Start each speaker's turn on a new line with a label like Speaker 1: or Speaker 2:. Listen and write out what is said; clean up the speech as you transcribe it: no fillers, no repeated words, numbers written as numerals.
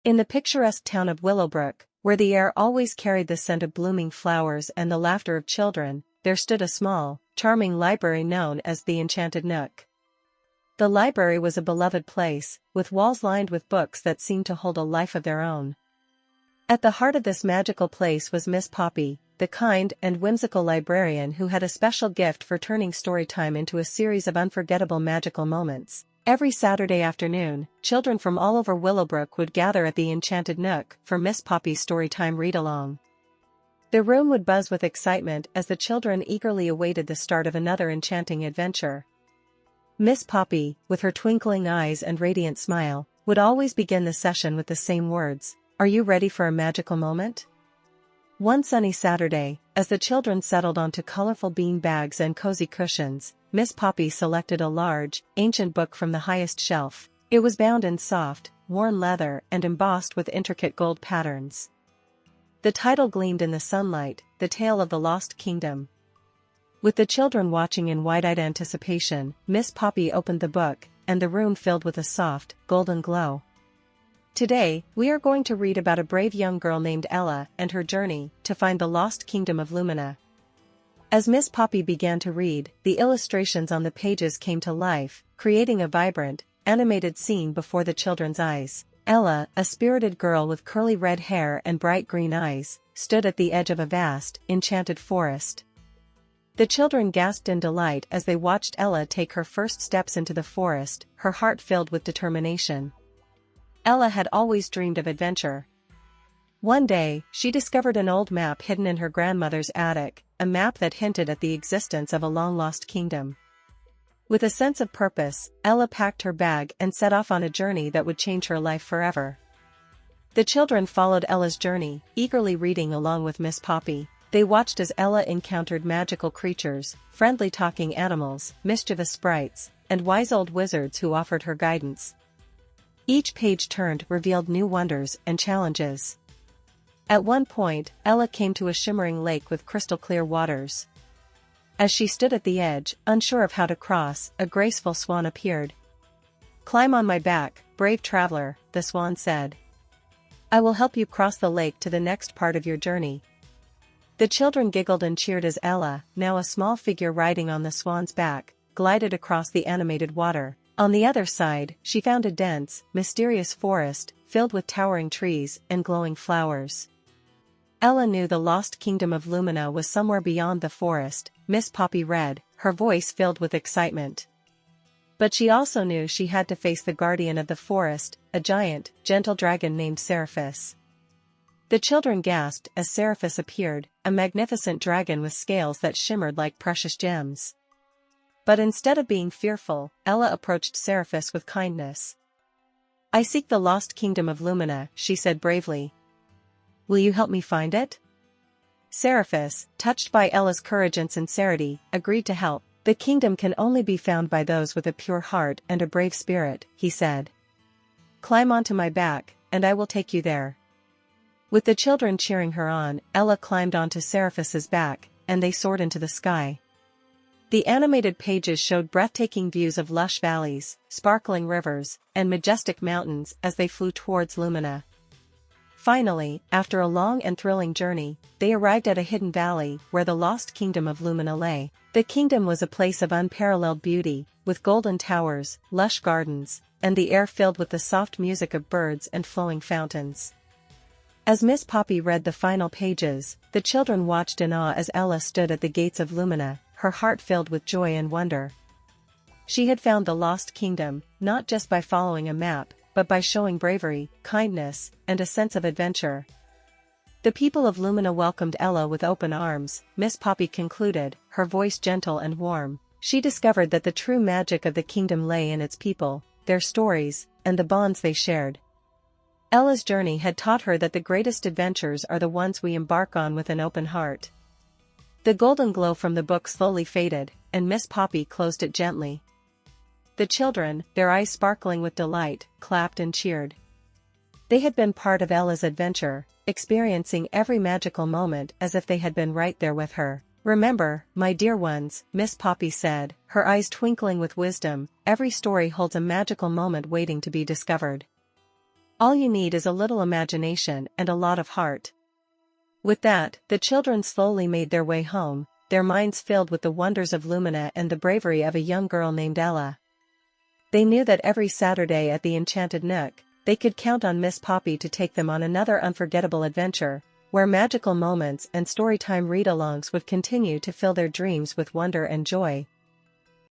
Speaker 1: In the picturesque town of Willowbrook, where the air always carried the scent of blooming flowers and the laughter of children, there stood a small, charming library known as the Enchanted Nook. The library was a beloved place, with walls lined with books that seemed to hold a life of their own. At the heart of this magical place was Miss Poppy, the kind and whimsical librarian who had a special gift for turning story time into a series of unforgettable magical moments. Every Saturday afternoon, children from all over Willowbrook would gather at the Enchanted Nook for Miss Poppy's Storytime Read-Along. The room would buzz with excitement as the children eagerly awaited the start of another enchanting adventure. Miss Poppy, with her twinkling eyes and radiant smile, would always begin the session with the same words, "Are you ready for a magical moment?" One sunny Saturday, as the children settled onto colorful bean bags and cozy cushions, Miss Poppy selected a large, ancient book from the highest shelf. It was bound in soft, worn leather and embossed with intricate gold patterns. The title gleamed in the sunlight, The Tale of the Lost Kingdom. With the children watching in wide-eyed anticipation, Miss Poppy opened the book, and the room filled with a soft, golden glow. Today, we are going to read about a brave young girl named Ella and her journey to find the lost kingdom of Lumina. As Miss Poppy began to read, the illustrations on the pages came to life, creating a vibrant, animated scene before the children's eyes. Ella, a spirited girl with curly red hair and bright green eyes, stood at the edge of a vast, enchanted forest. The children gasped in delight as they watched Ella take her first steps into the forest, her heart filled with determination. Ella had always dreamed of adventure. One day, she discovered an old map hidden in her grandmother's attic, a map that hinted at the existence of a long-lost kingdom. With a sense of purpose, Ella packed her bag and set off on a journey that would change her life forever. The children followed Ella's journey, eagerly reading along with Miss Poppy. They watched as Ella encountered magical creatures, friendly talking animals, mischievous sprites, and wise old wizards who offered her guidance. Each page turned revealed new wonders and challenges. At one point, Ella came to a shimmering lake with crystal-clear waters. As she stood at the edge, unsure of how to cross, a graceful swan appeared. "Climb on my back, brave traveler," the swan said. "I will help you cross the lake to the next part of your journey." The children giggled and cheered as Ella, now a small figure riding on the swan's back, glided across the animated water. On the other side, she found a dense, mysterious forest, filled with towering trees and glowing flowers. Ella knew the lost kingdom of Lumina was somewhere beyond the forest, Miss Poppy read, her voice filled with excitement. But she also knew she had to face the guardian of the forest, a giant, gentle dragon named Seraphis. The children gasped as Seraphis appeared, a magnificent dragon with scales that shimmered like precious gems. But instead of being fearful, Ella approached Seraphis with kindness. "I seek the lost kingdom of Lumina," she said bravely. "Will you help me find it?" Seraphis, touched by Ella's courage and sincerity, agreed to help. "The kingdom can only be found by those with a pure heart and a brave spirit," he said. "Climb onto my back, and I will take you there." With the children cheering her on, Ella climbed onto Seraphis's back, and they soared into the sky. The animated pages showed breathtaking views of lush valleys, sparkling rivers, and majestic mountains as they flew towards Lumina. Finally, after a long and thrilling journey, they arrived at a hidden valley where the lost kingdom of Lumina lay. The kingdom was a place of unparalleled beauty, with golden towers, lush gardens, and the air filled with the soft music of birds and flowing fountains. As Miss Poppy read the final pages, the children watched in awe as Ella stood at the gates of Lumina, her heart filled with joy and wonder. She had found the lost kingdom, not just by following a map, but by showing bravery, kindness, and a sense of adventure. The people of Lumina welcomed Ella with open arms, Miss Poppy concluded, her voice gentle and warm. She discovered that the true magic of the kingdom lay in its people, their stories, and the bonds they shared. Ella's journey had taught her that the greatest adventures are the ones we embark on with an open heart. The golden glow from the book slowly faded, and Miss Poppy closed it gently. The children, their eyes sparkling with delight, clapped and cheered. They had been part of Ella's adventure, experiencing every magical moment as if they had been right there with her. "Remember, my dear ones," Miss Poppy said, her eyes twinkling with wisdom, "every story holds a magical moment waiting to be discovered. All you need is a little imagination and a lot of heart. With that, the children slowly made their way home, their minds filled with the wonders of Lumina and the bravery of a young girl named Ella. They knew that every Saturday at the Enchanted Nook, they could count on Miss Poppy to take them on another unforgettable adventure, where magical moments and storytime read-alongs would continue to fill their dreams with wonder and joy.